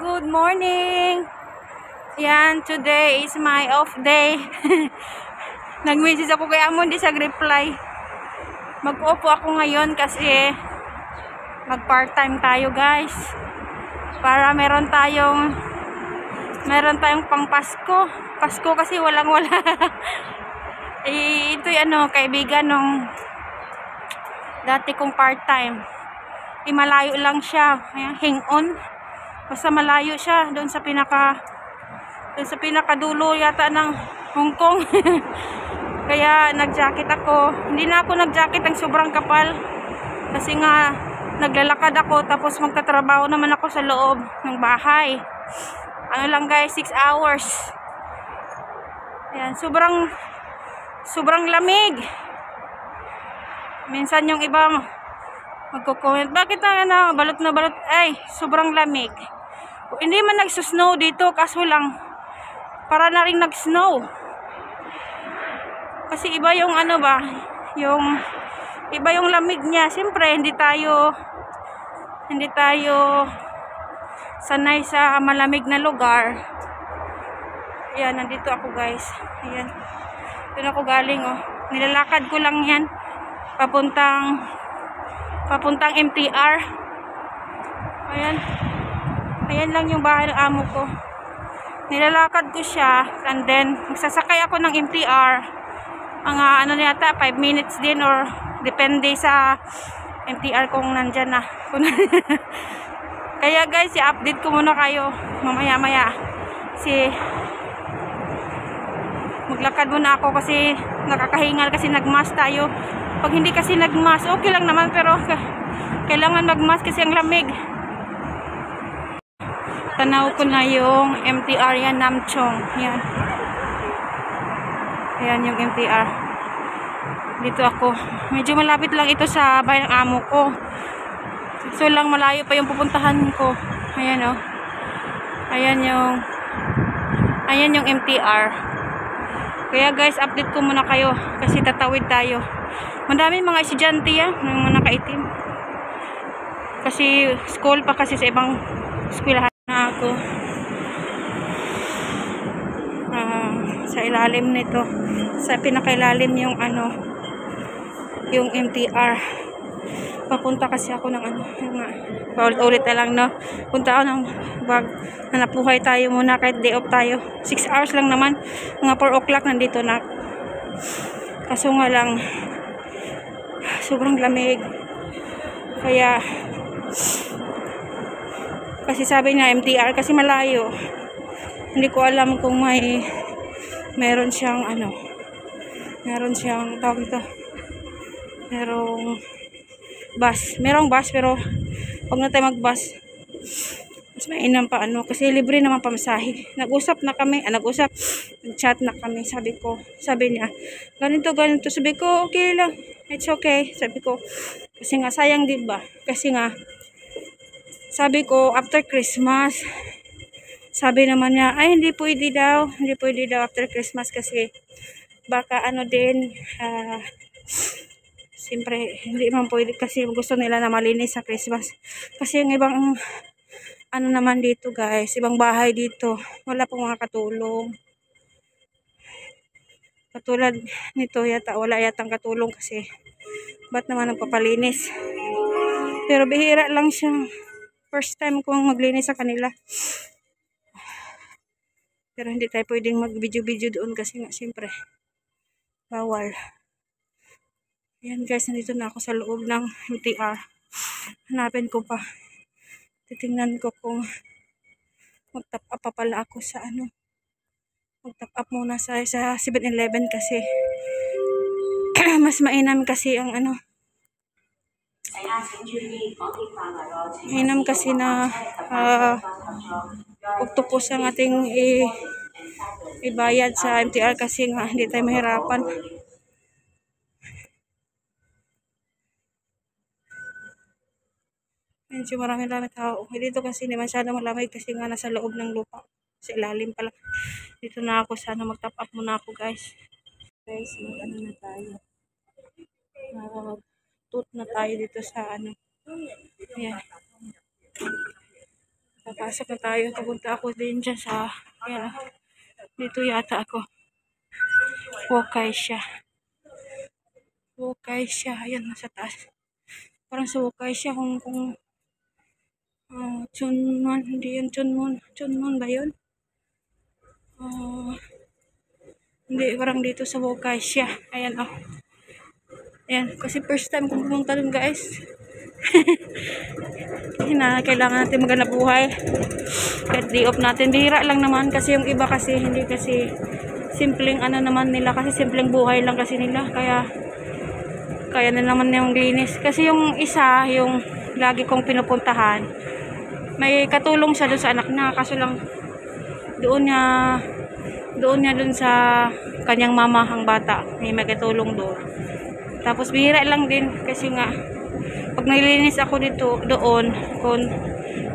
Good morning! Yan, today is my off day. Nag-message ako kay Amon, di sag-reply. Mag-off ako ngayon kasi mag-part-time tayo, guys. Para meron tayong pang Pasko. Pasko kasi walang-wala. Ito yung kaibigan nung dati kong part-time. Malayo lang siya. Ayan, hang-on. Basta malayo siya doon sa pinakadulo yata ng Hong Kong. Kaya nag-jacket ako. Hindi na ako nag-jacket ng sobrang kapal. Kasi nga naglalakad ako tapos magtatrabaho naman ako sa loob ng bahay. Ano lang guys, 6 hours. Ayan, sobrang lamig. Minsan yung iba magko-comment, bakit na balot na balot? Ay, sobrang lamig. Hindi man nagsusnow dito, kaso lang para na rin nag-snow. Kasi iba yung iba yung lamig niya. Siyempre, hindi tayo sanay sa malamig na lugar. Ayan, nandito ako guys. Ayan. Doon ako galing oh. Nilalakad ko lang yan. Papuntang MTR. Ayan. Ayan lang yung bahay ng amo ko. Nilalakad ko siya and then magsasakay ako ng MTR. Mga yata 5 minutes din or depende sa MTR kung nandyan na. Kaya guys, i-update ko muna kayo mamaya-maya. Maglakad muna ako kasi nakakahingal kasi nagmask tayo. Pag hindi kasi nagmask, okay lang naman pero kailangan magmask kasi ang lamig. Tanaw ko na yung MTR yan, Namchong. Yan. Ayan yung MTR. Dito ako. Medyo malapit lang ito sa bahay ng amo ko. So lang malayo pa yung pupuntahan ko. Ayan o. Ayan yung MTR. Kaya guys, update ko muna kayo kasi tatawid tayo. Madaming mga estudyante yan, mga nakaitim. Kasi school pa kasi sa ibang eskwelahan na ako. Sa ilalim nito, sa pinakailalim yung yung MTR. Papunta kasi ako ng paulit-ulit na lang no. Punta ako ng hanapuhay tayo muna kahit day off tayo. 6 hours lang naman. Mga 4 o'clock nandito na. Kaso nga lang sobrang lamig. Kaya kasi sabi niya MTR kasi malayo. Hindi ko alam kung meron siyang tawag ito. Merong bus pero huwag na tayo mag-bus. Mas mainam pa kasi libre naman pamasahe. Nag-chat na kami. Sabi niya, ganito. Sabi ko, okay lang. It's okay. Sabi ko, kasi nga sayang diba? Kasi nga sabi ko, after Christmas, sabi naman niya, ay hindi pwede daw after Christmas kasi baka siyempre hindi man pwede kasi gusto nila na malinis sa Christmas. Kasi yung ibang naman dito guys, ibang bahay dito, wala pong mga katulong. Katulad nito yata, wala yatang katulong kasi ba't naman nagpapalinis. Pero bihira lang siya. First time kong maglinis sa kanila. Pero hindi tayo pwedeng mag-video doon kasi nga siyempre bawal. Ayan guys, nandito na ako sa loob ng MTR. Hanapin ko pa. Titingnan ko kung mag-top up pa pala ako sa mag-top up muna sa 7-Eleven kasi mas mainam kasi ang mainam kasi na octopus ang ating ibayad sa MTR kasi nga hindi tayo mahirapan. Medyo marami tao. Dito kasi hindi masyadong malamig kasi nga nasa loob ng lupa. Sa ilalim pala. Dito na ako. Sana mag-top up muna ako guys. Guys, na tayo. Mag-toot na tayo dito sa Ayan. Papasok na tayo. Papunta ako din dyan sa, ayan, dito yata ako. Wokay siya. Wokay siya. Ayan, nasa taas. Parang sa Wokay siya kung Chunman, hindi yun Chunman. Chunman ba yun? Hindi, parang dito sa Wokay siya. Ayan, oh. Ayan, kasi first time kong pumunta dun, guys. Kailangan natin maghanap buhay. Kahit day off natin. Bihira lang naman kasi yung iba kasi hindi kasi simpleng ano naman nila. Kasi simpleng buhay lang kasi nila. Kaya na naman yung linis. Kasi yung isa, yung lagi kong pinupuntahan, may katulong siya dun sa anak niya. Kaso lang doon niya dun sa kanyang mama ang bata. May katulong doon. Tapos bihira lang din kasi nga pag nililinis ako doon kung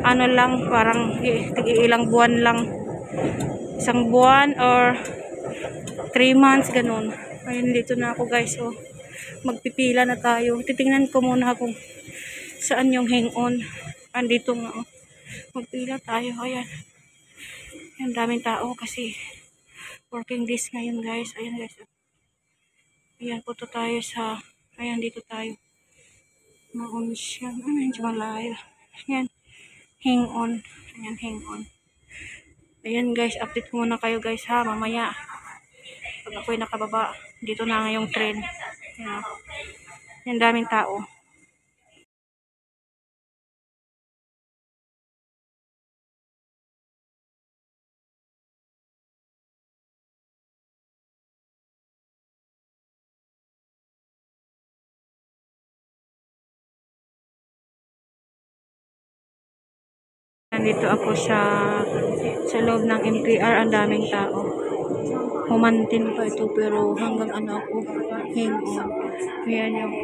ano lang, parang ilang buwan lang, 1 buwan or 3 months, ganun. Ayun, dito na ako, guys. So, magpipila na tayo. Titingnan ko muna kung saan yung hang-on. Andito nga, oh. Magpila tayo. Ayan. Ayan, daming tao kasi working days ngayon, guys. Ayan, guys. Ayan, punto tayo sa, ayan, dito tayo. Maon siya. Medyo malayo. Ayan. Hang on. Ayan, hang on. Ayan, guys. Update ko muna kayo, guys, ha. Mamaya. Pag ako'y nakababa, dito na nga yung train. Ayan. Ayan, daming tao. Nandito ako sa loob ng MTR. Ang daming tao. Humantin pa ito pero hanggang ano ako, hang on. Ayan yung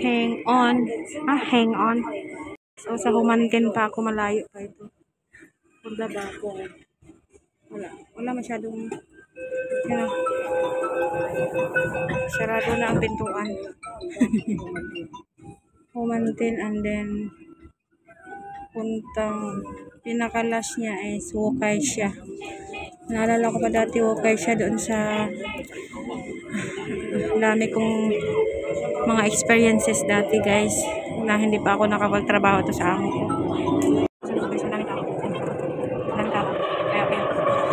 hang on. Hang on. So sa Humantin pa ako, malayo pa ito. Punta ba ako? Wala masyadong, sarado na ang pintuan. Humantin, and then puntang pinakalas niya is Wokay siya. Naalala ko pa dati Wokay siya doon sa dami kong mga experiences dati, guys, na hindi pa ako nakapagtrabaho to sa amo ko.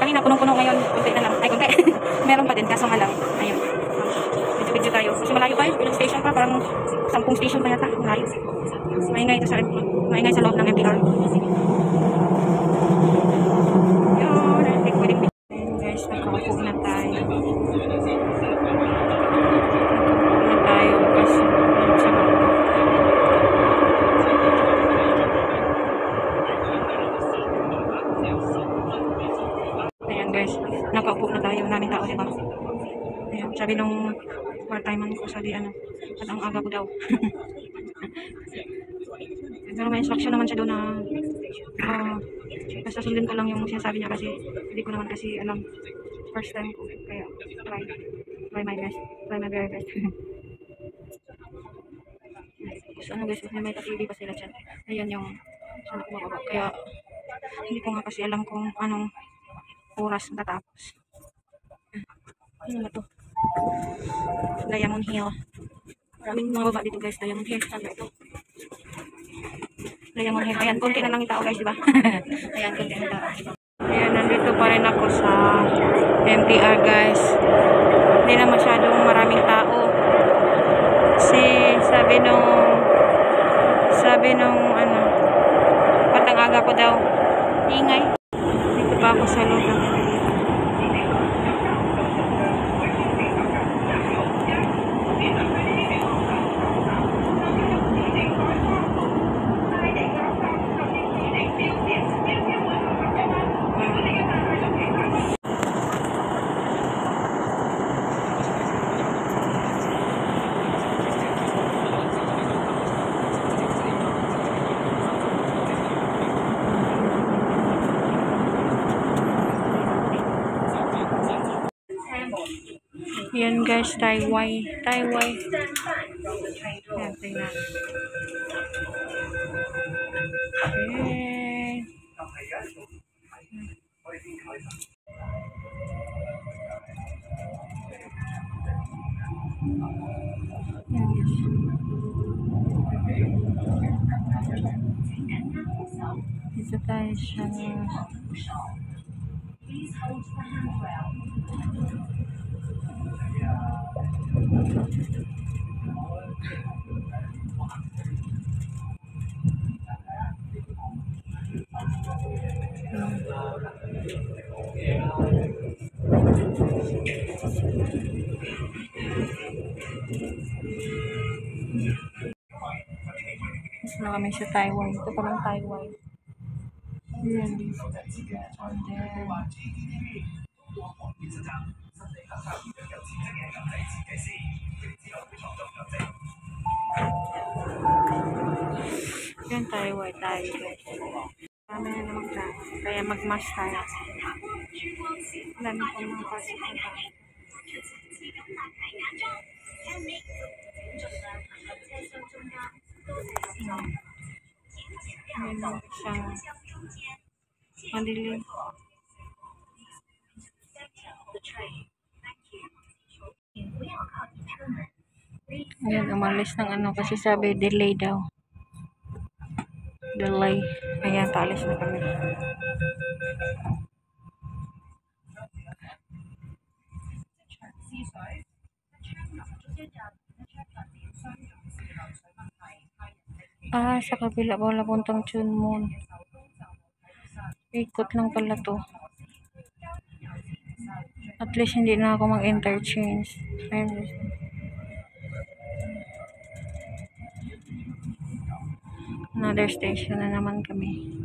Kanina punong-puno, ngayon kunti na lang. Ay, kunti. Meron pa din, kaso halang. Ayun. Video tayo. Kasi malayo pa yun. Ilang station pa. Parang 10 station pa yata. Malayo. Maingay ito maingay sa loob ng MTR. Yun. Ayun, guys. Nakaupo na tayo. Kasi ayan, guys. Nakaupo na tayo. Maraming tao, diba? Ayan. Sabi nung part-time ko, sabi ano, at ang aga ko daw. Pero may instruction naman siya doon na basta sundin ko lang yung sinasabi niya kasi hindi ko naman kasi alam, first time ko, kaya try my best, try my very best. So ano, guys, may TV pa sila dyan. Ayan yung saan ako mababa, kaya hindi ko nga kasi alam kung anong oras natapos. Ano na to? Diamond Hill. Maraming mga baba dito, guys. Diamond Hill. Saan ba ito? Diamond Hill. Ayan, konti na lang yung tao, guys, diba? Ayan, konti na tao. Ayan, nandito pa rin ako sa MTR, guys. Hindi na masyadong maraming tao. Kasi sabi nung ano, patang aga ko daw, ingay. Dito pa ako sa loob ng MTR. Yan, guys, Taiwai. Ayan, tingnan. Okay. Dito tayo sa mas na kami sa Taiwan. Ito pa lang Taiwan. Yan. And then, yan Taiwan tayo guys. Dami na naman tayo. Kaya mag-mask tayo. Dami ko mga pasok na tayo. Ayan siyang madilim. Ayan, umalis ng ano kasi sabi delay daw. Delay. Ayan, paalis na kami. Sa kabila wala puntang Chunmun. Ikot lang pala to. At least hindi na ako mag-interchange. Ayan. Another station na naman kami.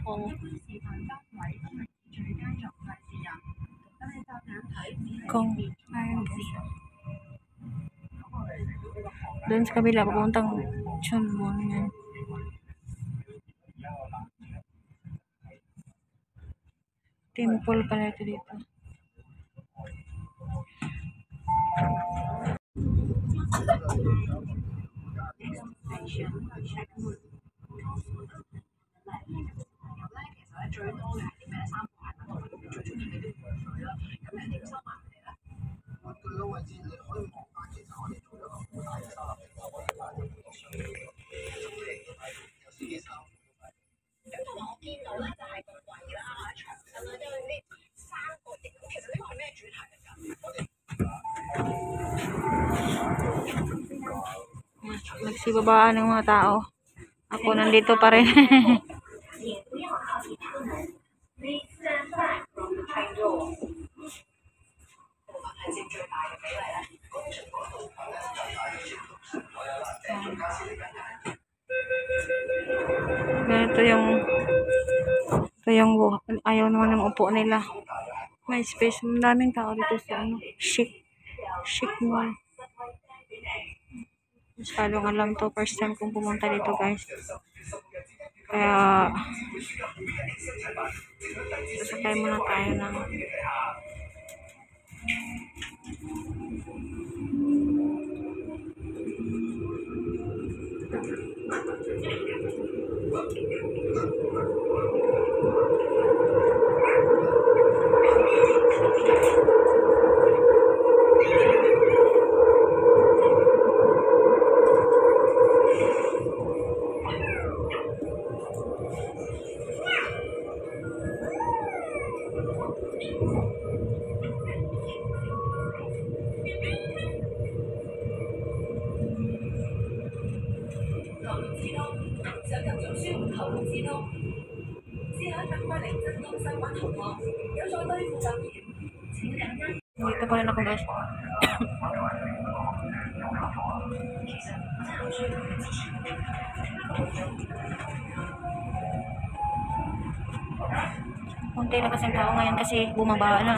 Temple. Kung doon sa kabila papuntang Chunmun yan. Temple pala ito dito. Nagsibabaan ng mga tao. Ako nandito pa rin. Ganito yung ayaw naman ng upo nila. May space. Daming tao dito sa ano, chic mall. Mas palong alam to, first time kong pumunta dito guys. Kaya sasakay muna tayo ng dito pa rin ako guys. Kunti na kasing tao ngayon kasi bumaba na.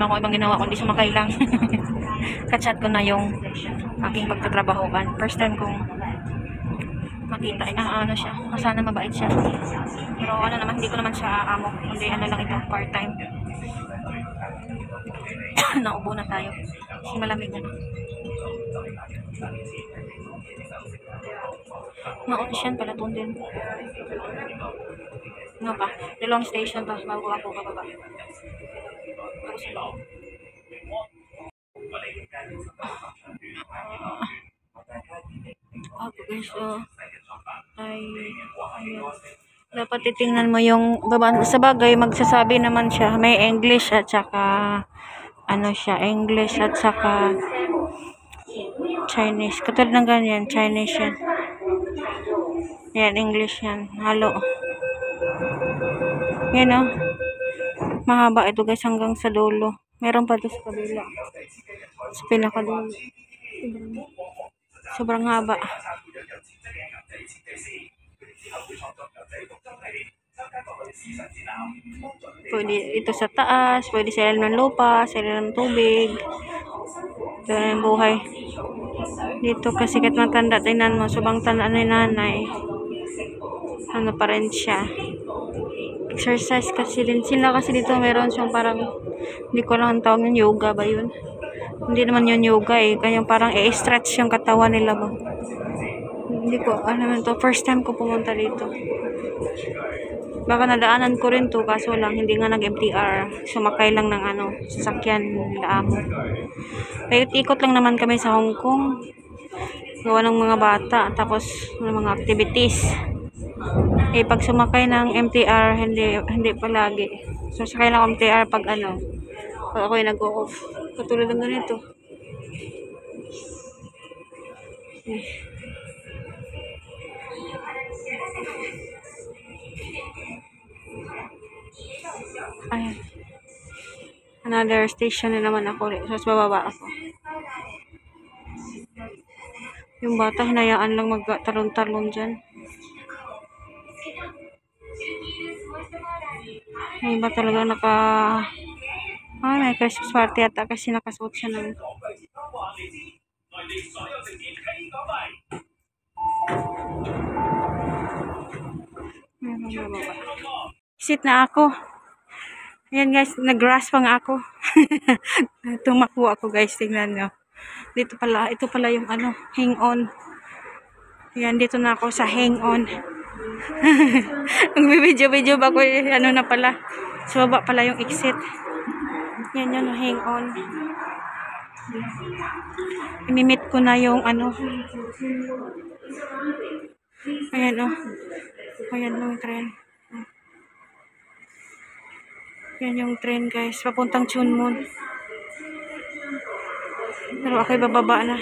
naman akong ibang ginawa kundi sumakay lang. Kachat ko na yung aking pagtatrabahoan. First time kong makita. Ano siya. Sana mabait siya. Pero ano naman, hindi ko naman siya amo. Kundi ano lang ito, part-time. Naubo na tayo. Kasi malamig na. Maonsyan pala doon din. Ano pa? Dalawang station pa bago ako bababa. Okay, so ayun. Dapat titingnan mo yung baba. Sa bagay, magsasabi naman siya. May English at saka ano siya, English at saka Chinese. Katulad ng ganyan, Chinese yan. Yan, English yan. Halo. Yan o. Mahaba ito guys hanggang sa dulo. Meron pa ito sa kabila. Sa pinakadulo. Sobrang haba. Pwede ito sa taas, pwede sa ilalim ng lupa, sa ilalim ng tubig. Ito na yung buhay. Dito kasi kahit matanda, tingnan mo, subang tanda ni nanay. Ano pa rin siya. Exercise kasi din sila kasi dito meron siyang parang, hindi ko lang ang tawag ng yoga ba yun? Hindi naman yun yoga eh. Kaya parang i-stretch yung katawan nila ba. Hindi ko, ano to, first time ko pumunta dito. Baka nadaanan ko rin to, kaso lang, hindi nga nag-MTR. Sumakay lang ng sasakyan nila amo. Ikot lang naman kami sa Hong Kong. Gawa ng mga bata, tapos ng mga activities. Eh, pag sumakay ng MTR, hindi palagi. So, sakay lang MTR pag pag ako ay nag-off. Katulad ng ganito. Ayan. Another station na naman ako. So, bababa ako. Yung bata, hinayaan lang magtalon-talon dyan. May iba talaga may Christmas party ata kasi nakasuot siya ng sit na ako. Ayan guys, nag-grass pa nga ako. Tumakbo ako guys, tingnan nyo. Ito pala yung hang on. Ayan, dito na ako sa hang on. Nagbibidyo-video ba ko na pala. So, baba pala yung exit. Yan yun, hang on. Imimit ko na yung ayan ayan yung tren. Yan yung tren guys, papuntang Chunmun. Pero ako'y bababa na.